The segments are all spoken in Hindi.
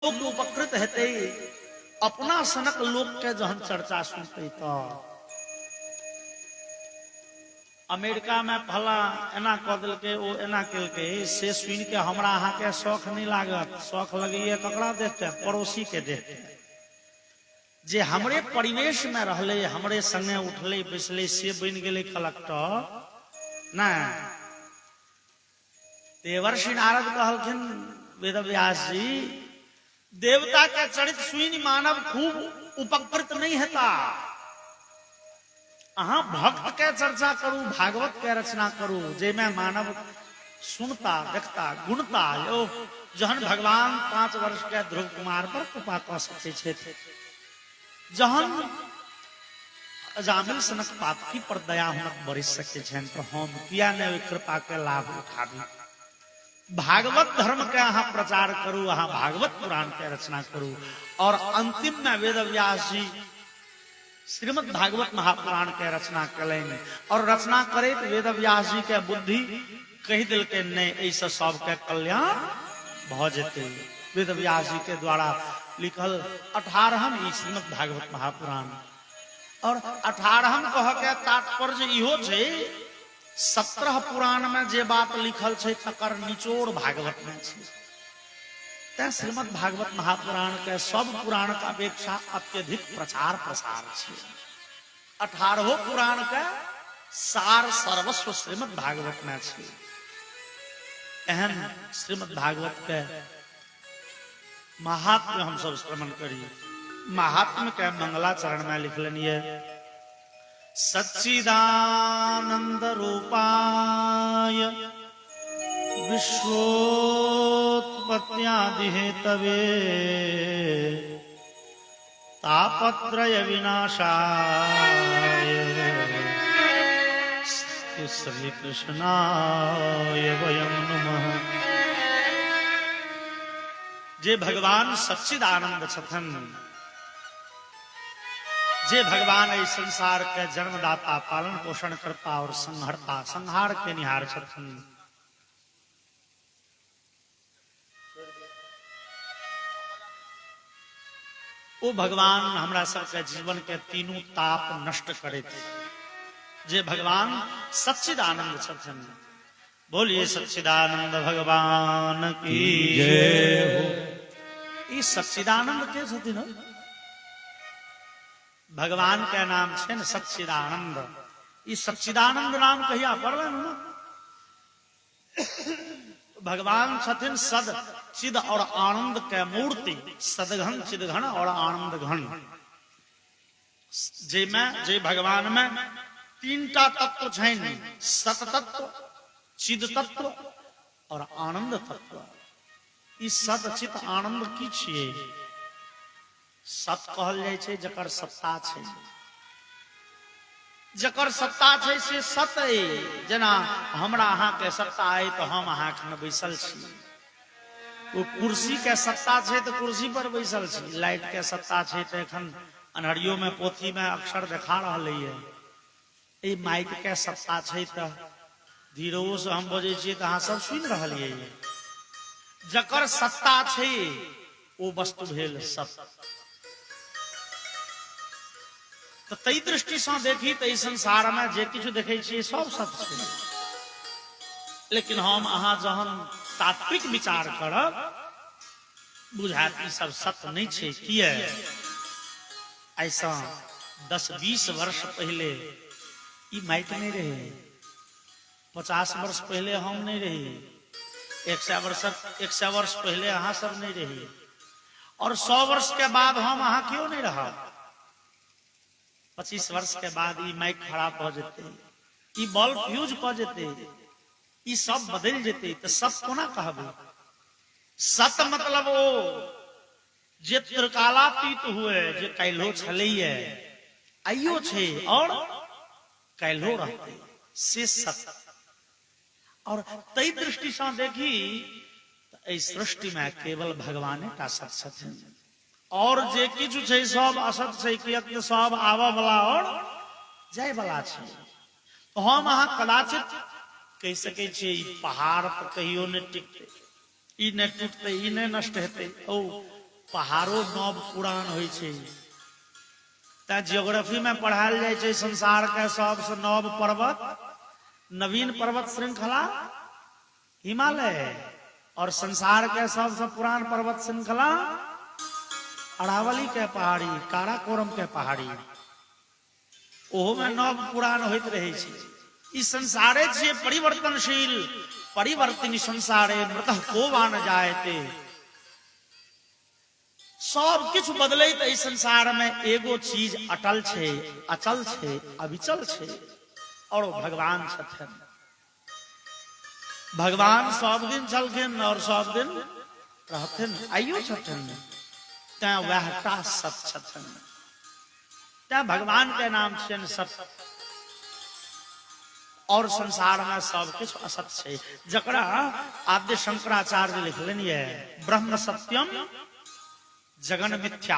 लोग उपकृत हेते अपना सनक लोक के जहन चर्चा सुनते तो अमेरिका में फला एना कह दिलके ओ एना केलके से सुन के हमरा अहाँ के शौख नहीं लागत। शौख लगिए ककड़ा देख के पड़ोसी के देख के जे हमरे परिवेश में रहले हमरे संगे उठले बैसले से बन गेले कलेक्टर ना। देवर्षि नारद कहलखिन वेदव्यास जी देवता के चरित्र सुन मानव खूब उपकृत नहीं हेता। अहाँ भक्त के चर्चा करू भागवत के रचना करू जेमे मानव सुनता देखता गुणता यो जहन भगवान 5 वर्ष के ध्रुव कुमार पर कृपा कऽ सकै छथि जहन अजामिल सनक पापकी पर दया हुनक बरसि सकै छनि तो हम किया ने ओहि कृपा के लाभ उठाबी। भागवत धर्म के अहाँ प्रचार करू अहाँ भागवत पुराण के रचना करू। और अंतिम में वेदव्यास जी श्रीमद् भागवत महापुराण के रचना कलनि और रचना करे वेदव्यास जी के बुद्धि कही दिल के नहीं ऐसा सबके कल्याण भ जेते। वेदव्यास जी के द्वारा लिखल 18हम ई श्रीमद् भागवत महापुराण और 18हम कह के तात्पर्य इहो छै 17 पुराण में जे बात लिखल छै तकर निचोड़ भागवत में छै। श्रीमद् भागवत महापुराण के सब पुराण का अपेक्षा अत्यधिक प्रचार प्रसार है। 18 पुराण के सार सर्वस्व श्रीमद् भागवत में है। एहन श्रीमद् भागवत के महात्म्य हम सब श्रवण करी। महात्म्य के मंगलाचरण में लिखलन ये सच्चिदानंद रूपाय विश्वोत्पत्त्यादि हेतवे तापत्रय विनाशाय श्री कृष्णाय वयं नमः। जे भगवान सच्चिदानंद छथन जे भगवान इस संसार के जन्मदाता पालन पोषण करता और संहरता संहार के निहार छथन। ओ भगवान हमरा सबके जीवन के तीनों ताप नष्ट करे थे। जे भगवान सच्चिदानंद छथन। बोलिए सच्चिदानंद भगवान की जय हो। ई सच्चिदानंद के छथिन भगवान के नाम छै न सच्चिदानंद। ई सच्चिदानंद नाम कहिया पड़लन न भगवान छथिन सद चिद और आनंद के मूर्ति। सदघन चिदघन और आनंद घन जे में जे भगवान में 3टा तत्व छन सत तत्व चिद तत्व और आनंद तत्व। ई सत चित आनंद की छिए। सत कहल जाय छै जकर सत्ता छै। जकर सत्ता छै से सत है। जना हमरा अहाँ के सत्ता है तो हम अहाँ खन बैसल छी। वो कुर्सी के सत्ता छै तो कुर्सी पर बैसल छी। लाइट के सत्ता छै तो एखन अनहरियो में पोथी में अक्षर देखा रहले है। ई माइक के सत्ता छै तो धीरो से हम बजे छी तो अहाँ सब सुन रहलिए। जकर सत्ता छै वो वस्तु भेल सत्य। तो तई दृष्टि से देखी तो संसार में जे किछु देखे छी सब सत्य छै। लेकिन हम अहाँ जहन तात्विक विचार करब बुझात ई सब सत्य नहीं छै। किए ऐसा 10-20 वर्ष पहले ई माइक नहीं रहे। 50 वर्ष पहले हम नहीं रही। 100 वर्ष पहले अहाँ सब नहीं रही। और 100 वर्ष के बाद हम अहाँ क्यों नहीं रहा। 25 वर्ष के बाद ई माइक खराब हो जेते ई बल्ब फ्यूज क जेते ई सब बदल जेते तो सब कोना कहबे। सत मतलब ओ जे त्रिकालातीत हुए जे काल्हो छलैये आइयो छै और काल्हो रहते से सत। और तई दृष्टि से देखी तो इस सृष्टि में केवल भगवाने टा सत छथिन। और जे किछु छै सब असत छै। कियक सब आवा वाला और जाय वाला छै। तो हम अहाँ कदाचित कह सके छी पहाड़ पर कहियो नहीं टिकते ई नहीं टूटते ई नहीं नष्ट हेते। ओ पहाड़ो नव पुरान होइ छै। तैं जियोग्राफी में पढ़ायल जाइ छै संसार के सबसे नव पर्वत, नवीन पर्वत श्रृंखला हिमालय, और संसार के सबसे पुरान पर्वत श्रृंखला अरावली के पहाड़ी, काराकोरम के पहाड़ी, ओहो में नव पुरान होइत रहे छै। ई संसारे छियै परिवर्तनशील, परिवर्तनी संसारे मृतः को न जायते। सब किछु बदलैत एहि संसार में एगो चीज अटल छै, अचल छै, अविचल छै, और भगवान छथिन। भगवान सब दिन छलखिन और सब दिन रहथिन, आइयो छथिन। तैं वह टा सत छथिन, तैं भगवान के नाम छियन सत। और संसार में सब कुछ असत छै, जकरा आद्य शंकराचार्य लिखलन ये ब्रह्म सत्यम जगन मिथ्या।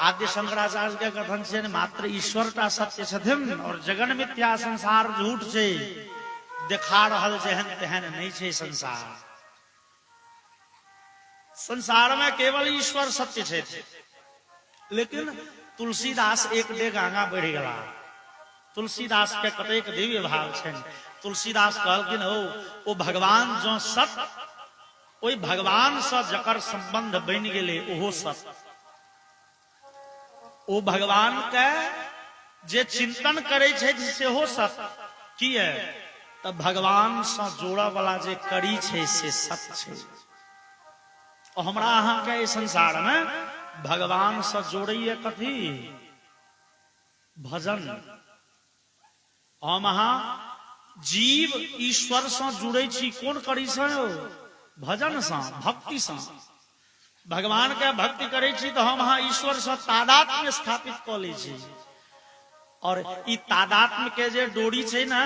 आद्य शंकराचार्य के कथन छै मात्र ईश्वर टा सत्य छथिन और जगन मिथ्या, संसार झूठ छै, देखा रहल जेहन तेहन नहीं छै संसार। संसार में केवल ईश्वर सत्य छै। लेकिन तुलसीदास एक डेग आगा बढ़ गया। तुलसीदास के कतेक दिव्य भाव छनि। तुलसीदास कहलखिन ओ भगवान जो सत, ओई भगवान से जकर संबंध बन गेले ओहो सत। ओ भगवान के जे चिंतन करे छै सेहो सत। किए त भगवान से जोड़ा वाला जे करी छै से सत छै। और हमरा अहाँ के संसार में भगवान से जोड़िए कथी? भजन। हम अहाँ जीव ईश्वर से जुड़े छी कोन करी से? भजन से, भक्ति से। भगवान के भक्ति करे छी तो हम अहाँ ईश्वर से तादात्म्य स्थापित क ले छी। और ई तादात्म्य के जे डोरी छै ना,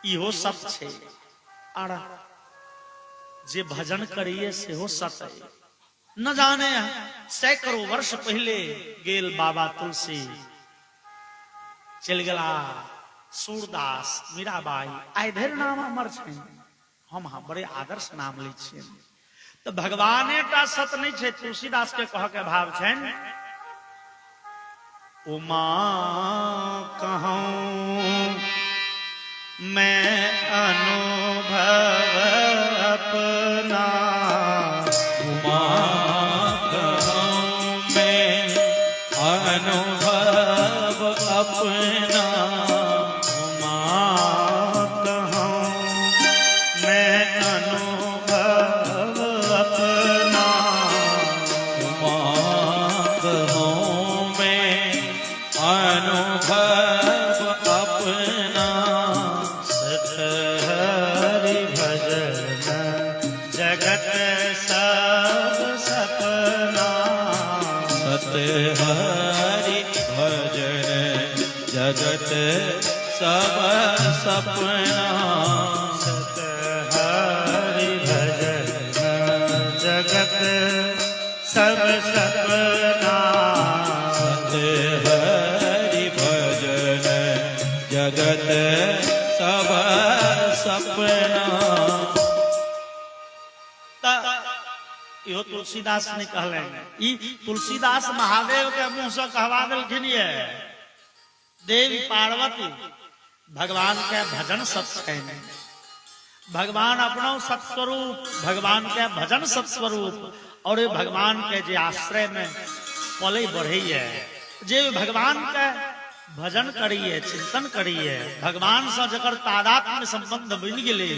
इहो सत छै। और जे भजन करिए सेहो सत है। न जाने सैकड़ों वर्ष पहले गेल बाबा तुलसी, चल गला सूरदास, मीराबाई, आइ धरि नाम अमर छै। हम हाँ बड़े आदर्श नाम लै छियै। तो भगवाने टा सत नहीं छै। तुलसीदास के कह के भाव छनि, उमा कहूं मैं अनुभव अपना, उमा कहूं मैं अनुभव अपना, उमा कहूं मैं अनुभव अपना, उमा कहूं मैं अनुभव अपना, सत हरि भजन जगत सब सपना, सत हरि भजन जगत सब सपना, सत हरि भजन जगत सब सपना, सत हरि भजन जगत सब सपना। इहो तुलसीदास ने कहले। ई तुलसीदास महादेव के मुंह से कहवा देलखिन ये। देवी पार्वती भगवान के भजन सत्स्वरूप, भगवान अपनो सत्स्वरूप, भगवान के भजन सत्स्वरूप। और ये भगवान के जे आश्रय में पले बढ़े है, जे भगवान के भजन करिए, चिंतन करिए, भगवान से जकर तादात्म्य संबंध बन गेले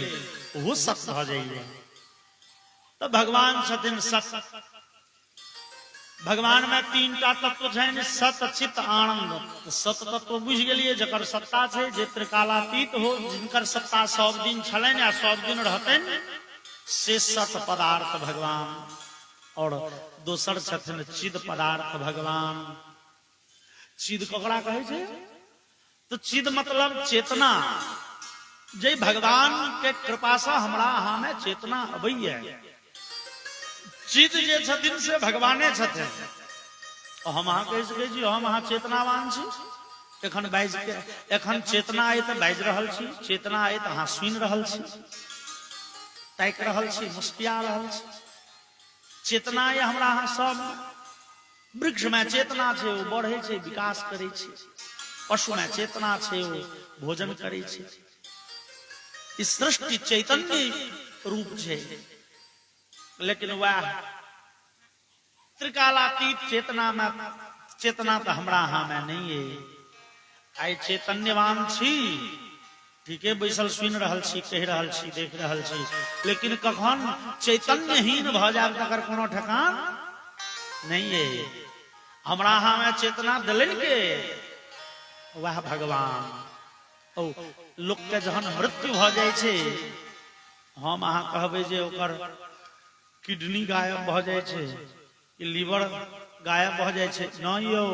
वो सत भ जाइए। तो भगवान छथिन सत। भगवान में तीन टा तत्व छनि, सत चित आनंद। सत तत्व बुझ गेलिए, जकर सत्ता छै, जे त्रिकालातीत हो, जिनकर सत्ता सब दिन छलनि आ सब दिन रहतनि, से सत पदार्थ भगवान। और दोसर छथिन चिद पदार्थ भगवान। चिद ककरा कहै छै? तो चिद मतलब चेतना। जे भगवान के कृपा से हमरा अहाँ में चेतना अबैया। चिद जे छथिन से भगवाने छथिन। हम अहाँ कहि सकै छी हम अहाँ चेतनावान छी। एखन बाइज के, एखन चेतना अइ तऽ बाजि रहल छी, चेतना अइ तऽ अहाँ सुनि रहल छी, ताकि रहल छी, मुस्किया रहल छी। चेतना ये हमरा यहाँ सब वृक्ष में चेतना छे वो बढ़े छे विकास करे छे, पशु में चेतना छे वो भोजन करे छे। इस सृष्टि चैतन्य रूप छे, लेकिन वह त्रिकालातीत चेतना तो हमरा यहाँ में नहीं है। आई चैतन्यवान छी, ठीक है, बैसल सुन रहल छी, कह रहल छी, देख रहल छी, लेकिन कखन चैतन्यहीन भ जाब तकर कोनो ठेकान नहीं है। हमरा यहाँ में चेतना दिलन के वह भगवान। ओ लोक के जहन मृत्यु भ जाय छे, हम अहाँ कहबे जे ओकर किडनी गायब भ जाय छे, लीवर गायब भ जाय छे, नहीं यौ,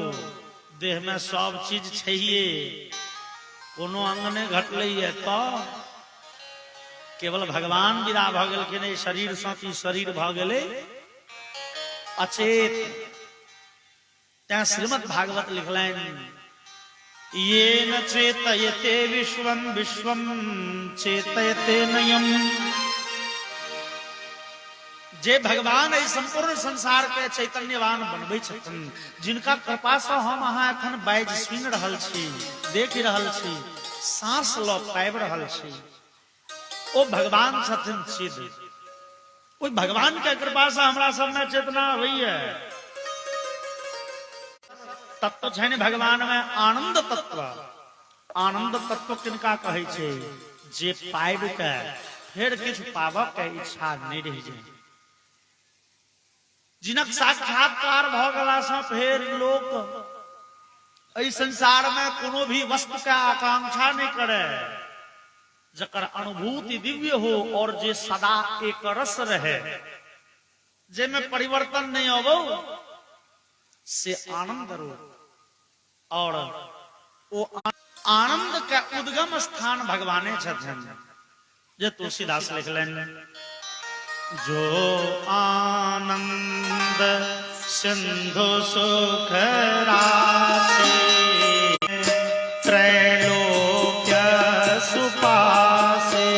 देह में सब चीज छैहे, कोनो अंग नहीं घटले है, तो केवल भगवान विदा भ गेलखिन, शरीर साथी शरीर भ गेले अचेत। त्या श्रीमद् भागवत लिखलन, ये न चेतयते विश्वम विश्वम चेतयते नयम। जे भगवान इस संपूर्ण संसार के चैतन्यवान बनबै छथिन, जिनका कृपा से हम अहाँ एखन बाइज सुनि रहल छी, देख रहल छी, सांस ल पाबि रहल छी, ओ भगवान छथिन सिद्ध। ओइ भगवान के कृपा से हमरा सब में चेतना होइए। तत्व छनि भगवान में आनंद तत्व। आनंद तत्व किनका कहै छै? जे पाबि के फेर किछु पाबऽ के इच्छा नहीं रहि जाय, जिनक साक्षात्कार भ गेला से फेर लोक एहि संसार में कोनो भी वस्तु के आकांक्षा नहीं करे, जकर अनुभूति दिव्य हो और जे सदा एक रस रहे, जेमे परिवर्तन नहीं आबो, से आनंद रूप। और वो आनंद के उद्गम स्थान भगवाने छथिन। जे तुलसीदास लिखलन, जो आनंद सिंधु सुख राशि त्रैलोक्य सुपासे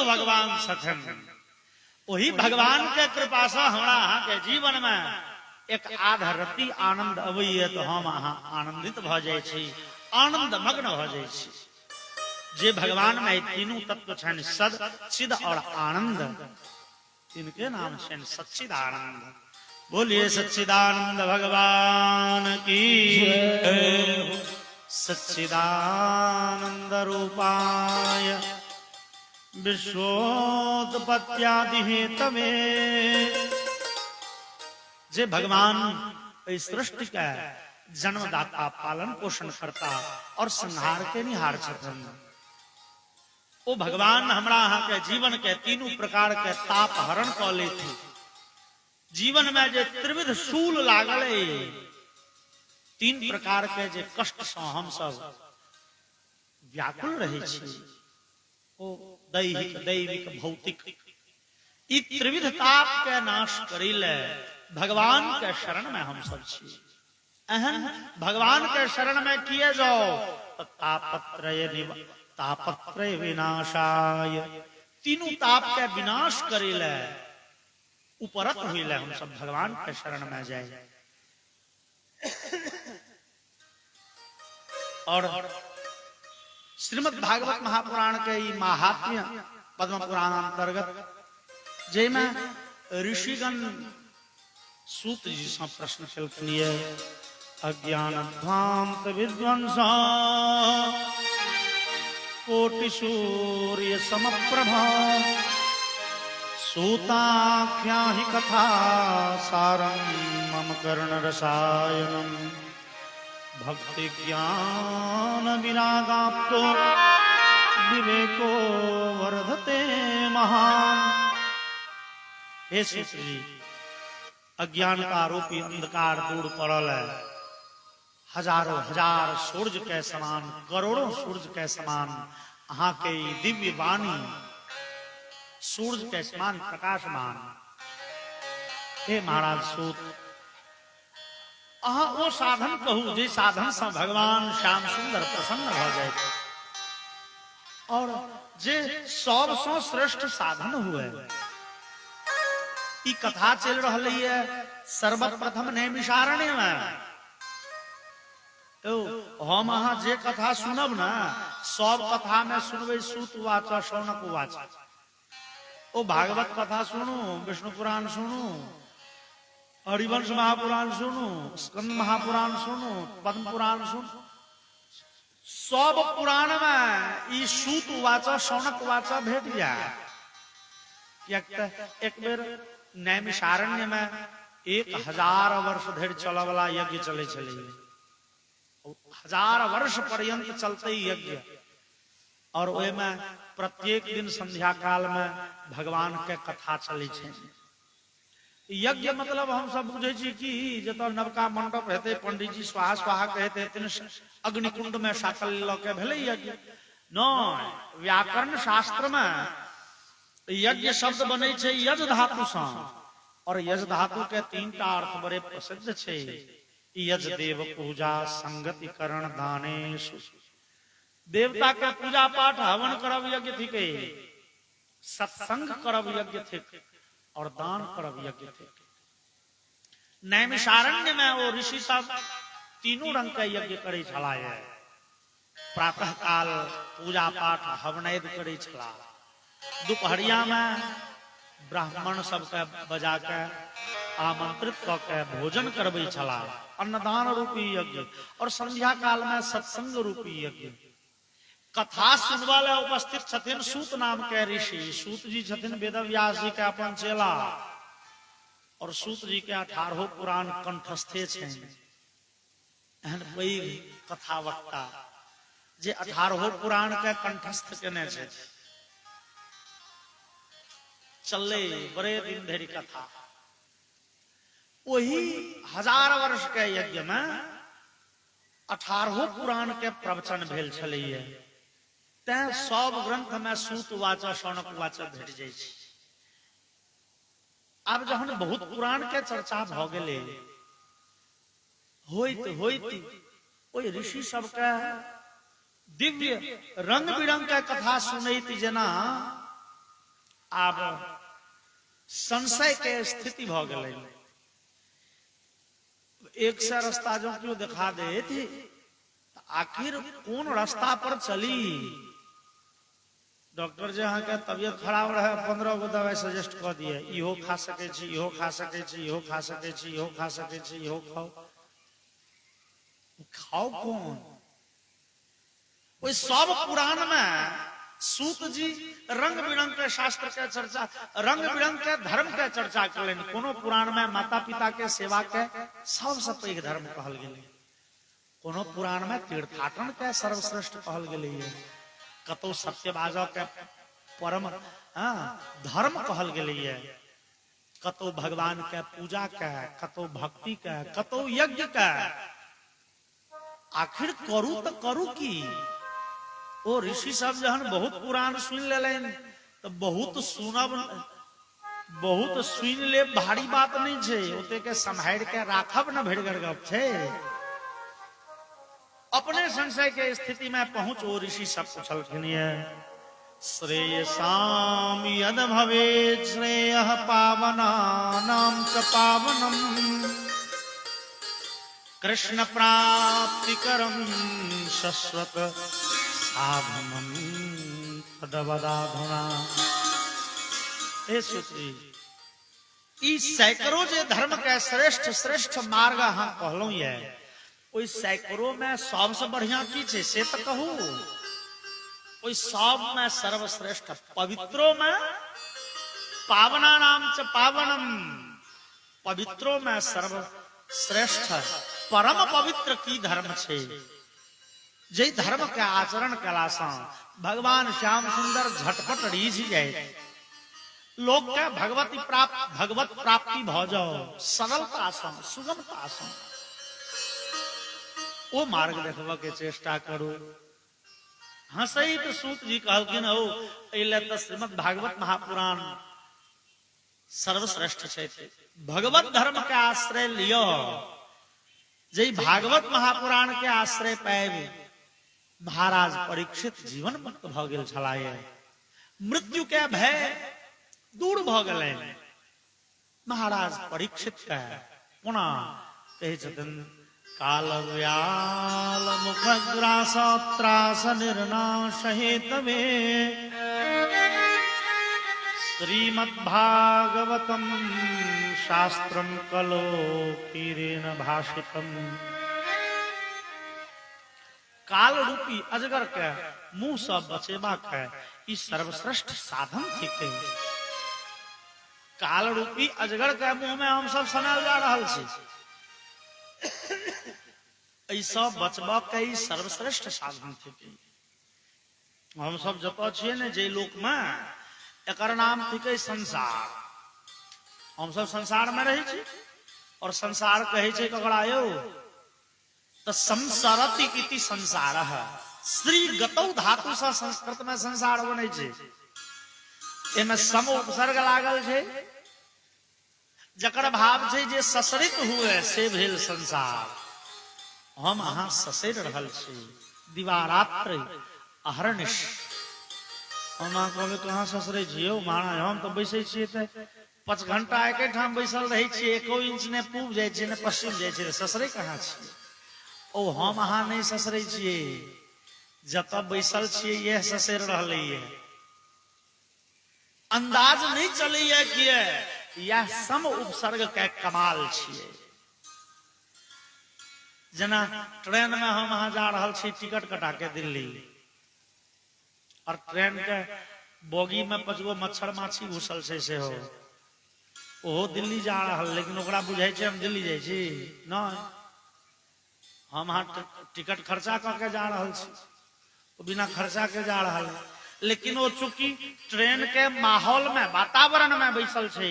भगवान छथन। वही भगवान के कृपा से हमरा अहाँ के जीवन में एक आधा रति आनंद अबैये तो हम अहाँ आनंदित भ जाय छी, आनंद मग्न भ जाय छी। जे भगवान में तीनों तत्व छन, सद चिद और आनंद, इनके नाम छन सच्चिदानंद। बोलिए सच्चिदानंद भगवान की जय। सच्चिदानंद रूपाय विश्वोत्पत्त्यादि हेतवे। जे भगवान इस सृष्टि का जन्मदाता, पालन पोषण करता और संहार के निहार छथन। ओ भगवान हमरा अहाँ के जीवन के तीनों प्रकार के ताप हरण क लेथि। जीवन में जे त्रिविध शूल लागल, तीन प्रकार के जे कष्ट से हम सब व्याकुल रहे छी, ओ दैहिक, दैविक, भौतिक, ई त्रिविध ताप के नाश करिले भगवान के शरण में हम सब छी। एहन भगवान के शरण में किए जाओ तो तापत्रय विनाशाय, तीनों ताप के विनाश करिले। उपरत हुई हम सब भगवान के शरण में जाए। और श्रीमद् भागवत महापुराण के ई महात्म्य पद्म पुराण अंतर्गत जैमे ऋषिगण सूत जी से प्रश्न कलिए। अज्ञान ध्वांत विध्वंस कोटि सूर्य समप्रभा सूताख्या हि कथा सारं मम कर्ण रसायनम भक्ति ज्ञान विरागाप्तो विवेको वर्धते महान। हे सूत जी, अज्ञान का आरोपी अंधकार दूर पड़ल है। हजारों हजार सूरज के समान, करोड़ों सूरज के समान अहाँ के दिव्य वाणी सूरज के समान प्रकाशमान। हे महाराज सूत, अहाँ वो साधन कहू जे साधन से भगवान श्याम सुंदर प्रसन्न हो जाए और जे सबसे श्रेष्ठ साधन हुए। ई कथा चल रही है सर्वप्रथम नैमिषारण्य में। तो हम अहाँ जे कथा सुनब ना, सब कथा में सुनबे सूत वाच शौनक वाच। ओ भागवत कथा सुनू, विष्णु पुराण सुनू, हरिवंश महापुराण सुनू, स्कंद महापुराण सुनू, पद्म पुराण सुनू, सब पुराण में ई सूत वाच शौनक वाच भेट जाए। एक बेर नैमिषारण्य में 1000 वर्ष धरि चल वाला यज्ञ चले चले, 1000 वर्ष पर्यंत चलते यज्ञ। और ओहि में प्रत्येक दिन संध्या काल में भगवान के कथा चले छे। यज्ञ मतलब हम सब बुझे छी कि जतऽ नवका मंडप हेते, पंडित जी स्वाहा स्वाहा कहते हेथिन, अग्निकुंड में शाकल ल के भेले यज्ञ। नहीं, व्याकरण शास्त्र में यज्ञ शब्द बने छे यज धातु से, और यज धातु के 3टा अर्थ बड़े प्रसिद्ध छे। यज देव पूजा संगति करण दानेश, देवता के पूजा पाठ हवन करब यज्ञ थी के, सत्संग करब यज्ञ थे, और दान करब यज्ञ थे। नैमिषारण्य में वो ऋषि सब तीनों रंग के यज्ञ करे छला है। प्रातः काल पूजा पाठ हवनैद करे छला, दोपहरिया में ब्राह्मण सबके बजा के आमंत्रित क के भोजन करबे छला, अन्नदान रूपी यज्ञ, और संध्या काल में सत्संग रूपी यज्ञ। कथा सुनवा ले उपस्थित छथिन सूत नाम के ऋषि। सूत जी छथिन वेदव्यास जी के अपन चेला, और सूत जी के 18 पुराण कंठस्थे छे। एहन पैघ कथा वक्ता जे 18 पुराण के कंठस्थ केने छे। चले बड़े दिन धरि कथा। वही 1000 वर्ष के यज्ञ में 18 पुराण के प्रवचन भेल छलैये। तैं सब ग्रंथ में सूत वाच शौनक वाच भेट जाय छै। आब जहन बहुत पुराण के चर्चा भ गेले, होइत होइत ओइ ऋषि सबके दिव्य रंग बिरंग के कथा सुनैत जेना आब संशय के स्थिति भ गेलै। एक से रास्ता जो क्यों दिखा दे थी, आखिर कौन रास्ता पर चली। डॉक्टर जे अहाँ के तबियत खराब रहे 15 गो दवाई सजेस्ट कर दिए, इहो खा सके छी, इहो खा सके छी, इहो खा सके छी, इहो खा सके छी, इहो खाओ। खाओ कौन? कोई सब पुराण में सूत जी रंग बिरंग के शास्त्र के चर्चा, रंग बिरंग के धर्म के चर्चा करें। कोनो पुराण में माता पिता के सेवा के सबसे पैघ धर्म कहल गेलै, कोनो पुराण में तीर्थाटन के सर्वश्रेष्ठ कहल गेलै, कतो सत्यवाज के परम धर्म कहल गेलै, कतो भगवान के पूजा के, कतो भक्ति के, कतो यज्ञ के। आखिर करू तो करू की? ओ ऋषि सब जहन बहुत पुराण सुन लेलन तो बहुत सुनब, बहुत सुन ले भारी बात नहीं छे, ओते के संभाल के राखब न भेड़गर गप छे। अपने संशय के स्थिति में पहुंच ओ ऋषि सब पूछलखिन, श्रेयसाम यद भवेत् श्रेयः पावनानां च पावनम् कृष्ण प्राप्तिकरं शश्वत साधनम् तदवदाधुना। हे सुत्री, ई सैकड़ों जे धर्म के श्रेष्ठ श्रेष्ठ मार्ग हम कहलौ ये, ओई सैकड़ों में सबसे बढ़िया की छे से तो कहू। ओई सब में सर्वश्रेष्ठ पवित्रों में पावना नाम च पावनम, पवित्रों में सर्वश्रेष्ठ परम पवित्र की धर्म छे। जे धर्म के आचरण कलासा भगवान श्याम सुंदर झटपट रीझ जाए, लोग के भगवत प्राप्ति भ जाओ सरलता से सुगमता से। वो मार्ग देखबा के चेष्टा करू। हंसई तो सूत जी कहलखिन हो एले तो श्रीमद् भागवत महापुराण सर्वश्रेष्ठ छे। भगवत धर्म के आश्रय लियो, जे भागवत महापुराण के आश्रय पाएब महाराज परीक्षित जीवन मुक्त भ गेल छलाए। मृत्यु के भय दूर भ गेलै। महाराज परीक्षित के पुनः कहे छथिन काल व्याल मुख ग्रास त्रास निर्नाश हेतवे श्रीमद्भागवतम शास्त्रम कलो कीरेन भाषितम। काल रूपी अजगर के मुंह से बचेबा के ई सर्वश्रेष्ठ साधन थिके। काल रूपी अजगर के मुंह में हम सब सुनाल जा रहल छी। ऐसा बचबा के ई सर्वश्रेष्ठ साधन थिके। हम सब जतो छिए ने जे लोक में, एकर नाम थिके संसार। हम सब संसार में रही छी और संसार कहे छे ककरा यौ तो संसारति इति संसार है। श्री गतौ धातु से संस्कृत में संसार बने छे। एमे सम उपसर्ग लागल छे, जकर भाव छे जे ससरित हुए से भेल संसार। हम अहाँ ससैर रहल छी दिवारात्र अहरनिश। हम कहबे कहाँ ससरे छियौ महाराज, हम तो बैसे छिए ते 5 घंटा एके ठाम बैसल रही छिए, एको इंच ने पूब जाय छै ने पश्चिम जाय छै, ससरे कहाँ छिए। ओ हम अहाँ नहीं ससरे छिए, जत बैसल छिए यह ससैर रहले ये। अंदाज नहीं चलैया कि यह सम उपसर्ग के कमाल छिए। जना ट्रेन में हम अहाँ जा रहल छी टिकट कटा के दिल्ली, और ट्रेन के बोगी में 5 गो मच्छर माछी घुसल छै से हो, ओहो दिल्ली जा रहल, लेकिन ओकरा बुझाई छै हम दिल्ली जाय छी। नहीं, हम अहाँ टिकट खर्चा करके जा रहल छी, वो बिना खर्चा के जा रहल। लेकिन वो चूंकि ट्रेन के माहौल में वातावरण में बैसल छे,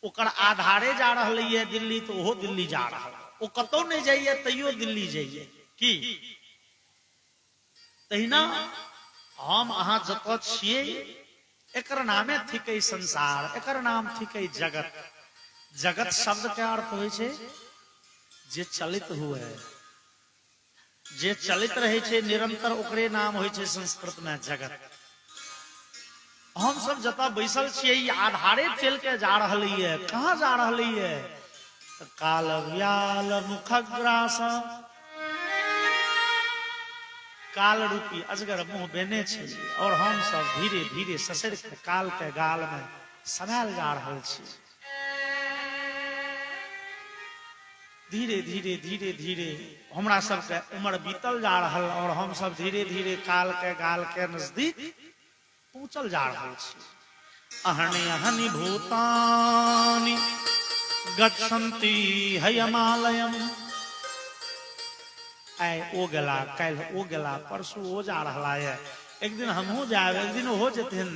ओकर आधारे जा रहल है दिल्ली, तो ओहो दिल्ली जा रहल। वो कतौ नहीं जाइए तैयो दिल्ली जाइए की। तहिना हम अहाँ जत छिए एकर नामे थिके संसार, एकर नाम थिके जगत। जगत शब्द के अर्थ होय छे जे चलित हुए, जे चलित रहे छे निरंतर, ओकरे नाम होय छे संस्कृत में जगत। हम सब जता बैसल छिए ई आधारे चल के जा रहल है। कहाँ जा रहल है? तो काल व्याल मुखग्रास, काल रूपी अजगर मुंह बेने छे, और हम सब धीरे धीरे ससर के काल के गाल में समाल जा रहल छी। धीरे धीरे धीरे धीरे हमरा सबके उम्र बीतल जा रहल, और हम सब धीरे धीरे काल के गाल के नजदीक पहुंचल जा रहल छी। अहनि अहनि भूतानि गच्छन्ति हयमालयम। आय ओ गेला, काल ओ गेला, परसू ओ जा रहला है, एक दिन हमहू जाब, एक दिन हो जथिन।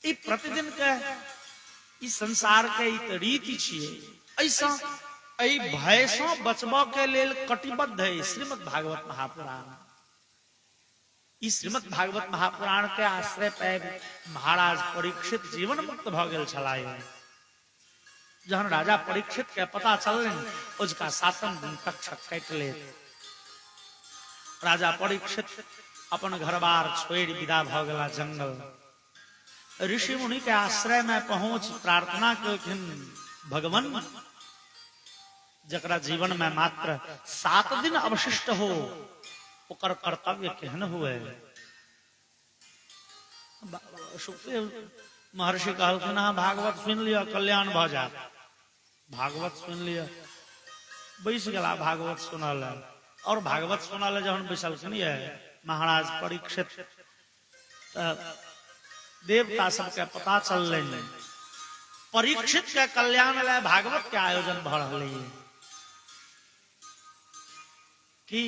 ई प्रतिदिन के ई संसार के ई रीति छिए। ऐसा एहि भय से बचबा के लेल कटिबद्ध है श्रीमद् भागवत महापुराण। इस श्रीमद् भागवत महापुराण के आश्रय पे महाराज परीक्षित जीवन मुक्त भ गेल छलाए। जहन राजा परीक्षित के पता चलन, उसका 7 दिन तक काट ले। राजा परीक्षित अपन घर बार छोड़ विदा भ गेला जंगल। ऋषि मुनि के आश्रय में पहुंच प्रार्थना केलखिन, भगवान जकरा जीवन में मात्र 7 दिन अवशिष्ट हो, ओकर कर्तव्य केहन हुए। सुखदेव महर्षि कहलखिन, हाँ भागवत सुन लिया कल्याण भ जात। भागवत सुन लिया, बैस गेला भागवत सुनल। और भागवत सुनल जहन बैसलखिन ये महाराज परीक्षित, देवता सबके पता चल परीक्षित के कल्याण ले भागवत के आयोजन भ रही है कि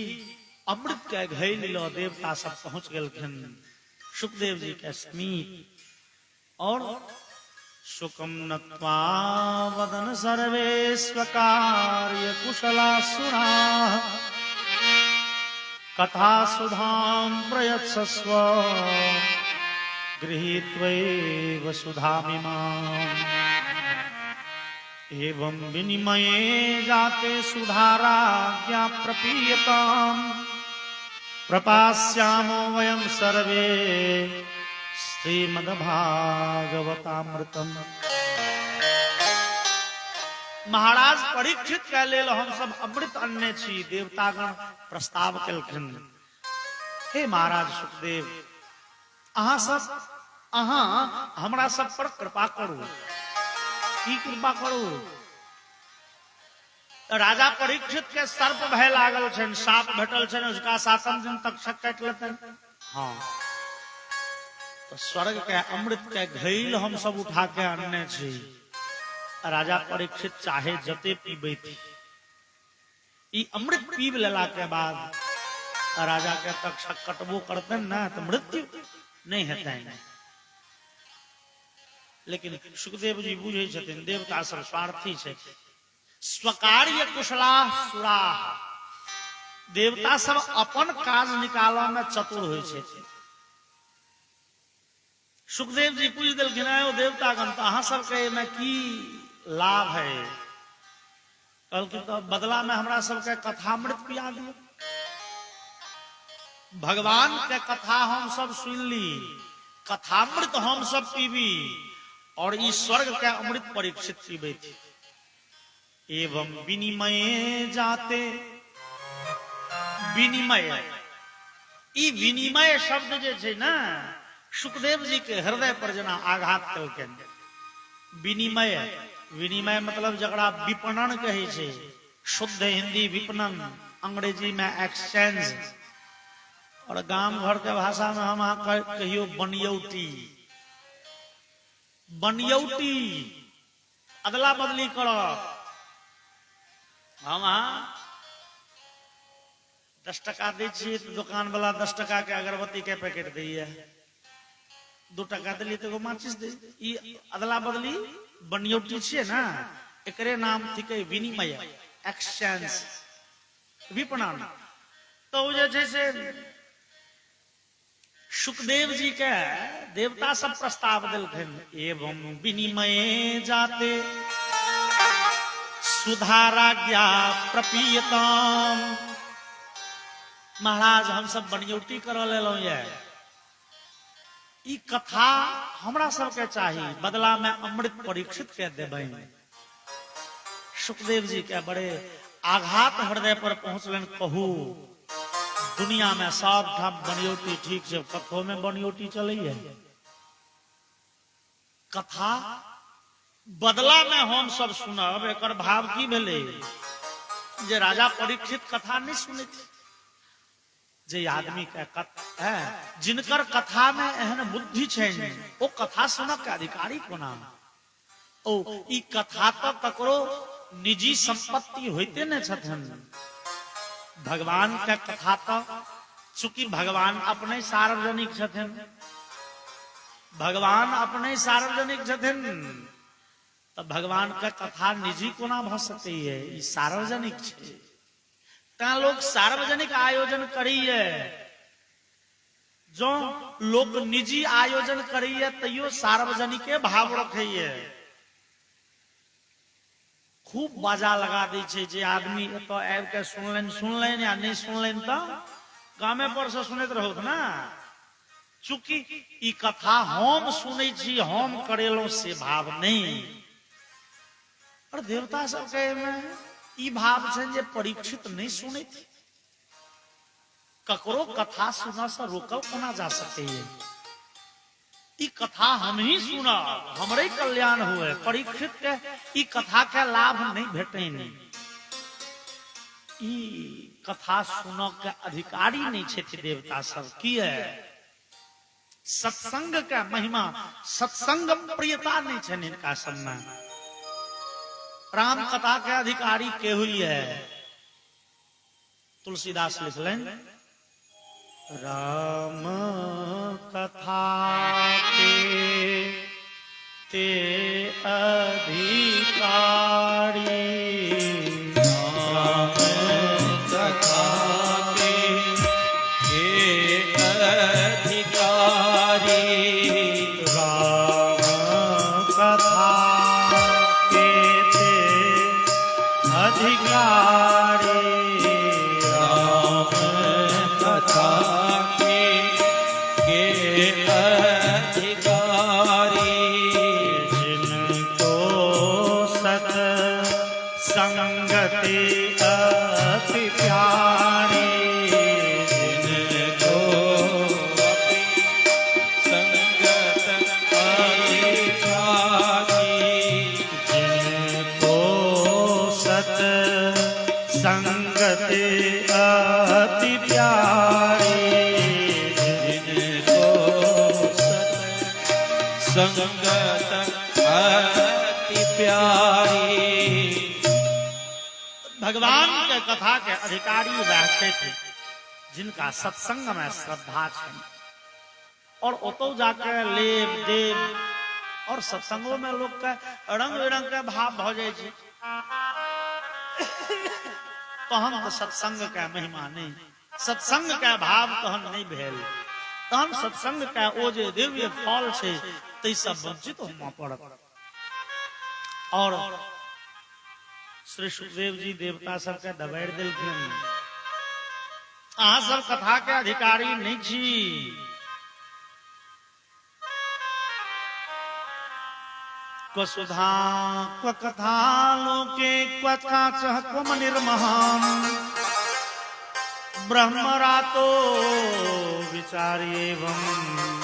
अमृत के घैल लो देवता सब पहुंच गेलखिन सुखदेव जी के समीप। और सुकम नत्वा वदन सर्वे स्वकार्य कुशला सुना, कथा सुधाम प्रयच्छस्व गृहीत्वैव सुधामिमाम्। एवं विनिमये जाते सुधाराज्ञा प्रपीयताम्, प्रपास्यामो वयं सर्वे श्रीमद्भागवतामृतम्। महाराज परीक्षित के लेल हम सब अमृत अन्य छी, देवतागण प्रस्ताव केलखिन। हे महाराज सुखदेव, अहाँ सब हमरा सब पर कृपा करू। की कृपा करू? राजा परीक्षित के सर्प भय लागल छन, साप भेटल छन, उसका 7 दिन तक शक काट लेतन। हाँ, तो स्वर्ग के अमृत के घैल हम सब उठा के अन्य छी। राजा परीक्षित चाहे जते पीबे थी, ई अमृत पीब लेला के बाद राजा के तक शक कटबो करते ना तो मृत्यु नहीं हेतै। लेकिन सुखदेव जी बुझे छथिन देवता सब स्वार्थी छै। स्वकार्य कुशला सुरा, देवता सब अपन काज निकालऽ में चतुर होइ छै। सुखदेव जी पूछ देलखिन, ओ देवतागण तो अहाँ सबके में की लाभ है? कहलखिन तो बदला में हमरा सबके कथामृत पिया दियो। भगवान के कथा हम सब सुन ली, कथामृत हम सब पीबी, और इस स्वर्ग के अमृत परीक्षित पीबे थी। एवं विनिमय जाते, विनिमय, ई विनिमय शब्द जे छै ना, सुखदेव जी के हृदय पर जना आघात कलकन। विनिमय, विनिमय मतलब जकरा विपणन कहे छै, शुद्ध हिंदी विपणन, अंग्रेजी में एक्सचेंज, और गांव घर के भाषा में हम कहियो बनियौटी। बनियौटी अदला बदली करो। हम 10 टका दै छियै तो दुकान वाला 10 टका के अगरबत्ती के पैकेट दैया, 2 टका दिलिए तो माचिस दे। ई अदला बदली बनियौटी छियै ना, एकरे नाम थिके विनिमय, एक्सचेंज, विपणन। तो जे छै से सुखदेव जी के देवता सब प्रस्ताव दिलखिन। एवं विनिमय जाते सुधाराज्ञा प्रपीयताम। महाराज हम सब बनियौटी कर लेलो ये, ई कथा हमरा सबके चाही, बदला में अमृत परीक्षित के देबै। सुखदेव जी के बड़े आघात हृदय पर पहुंचलन। कहू दुनिया में सब ठाम बनियौटी ठीक से, कथो में बनियौटी चले है। कथा बदला में हम सब सुनब, एकर भाव की भेले? जे राजा परीक्षित कथा नहीं सुने, जे आदमी के कथा जिनकर कथा में एहन बुद्धि छै, ओ कथा सुनब के अधिकारी कोना? ओ ई कथा तो ककरो निजी संपत्ति होते न छथन। भगवान के कथा तो चूंकि भगवान अपने सार्वजनिक छथिन, भगवान अपने सार्वजनिक छथिन, तो भगवान के कथा निजी कोना भ सकै है? ई सार्वजनिक छै, ता लोग सार्वजनिक आयोजन करिए। जो लोग निजी आयोजन करिए तैयो सार्वजनिके भाव रखिए। खूब बाजा लगा दै छै, जे आदमी एतो आबि के सुनलनि या नहीं सुनलनि तो कामे पर से सुनैत रहो ना, चूंकि ई कथा हम सुनै छी, हम करेलो से भाव नहीं। और देवता सबके में ई भाव छै जे परीक्षित नहीं सुनै थी, ककरो कथा सुना से रोकल कोना जा सके। ई कथा हम ही सुना, हमरे कल्याण हुए, परीक्षित के ई कथा के लाभ नहीं भेटे। नहीं ई कथा सुनो के अधिकारी नहीं छे देवता सब। की है सत्संग के महिमा, सत्संग प्रियता नहीं छे इनका सब में। राम कथा के अधिकारी के हुई है, तुलसीदास लिखलें, राम कथा के ते अधिकारी, राम कथा के अधिकारी, राम कथा के ते अधिकारी, राम कथा अधिकारी, जिनको सत संगति अति प्यारी, जिनको अपनी संगत अति प्यारी, जिनको सत संगति अति प्यारी, संगत अति प्यारी। भगवान के कथा के अधिकारी बैठे थे जिनका सत्संग में श्रद्धा है, और ओतो जाके लेव देव और सत्संगों में लोग के रंग बिरंग के भाव भ जाए छै। तहन तो सत्संग के महिमा नहीं, सत्संग के भाव तहन नहीं भेल, तहन सत्संग के ओ जे दिव्य फल छै तै सब वंचित होमा पड़त। और श्री सुखदेव जी देवता सबके दबाड़ दिलखिन, अहाँ सब कथा के अधिकारी नहीं छी। क्व सुधा क्व कथा लोके क्व काचः क्व निर्महान, ब्रह्मरातो विचार्येवम्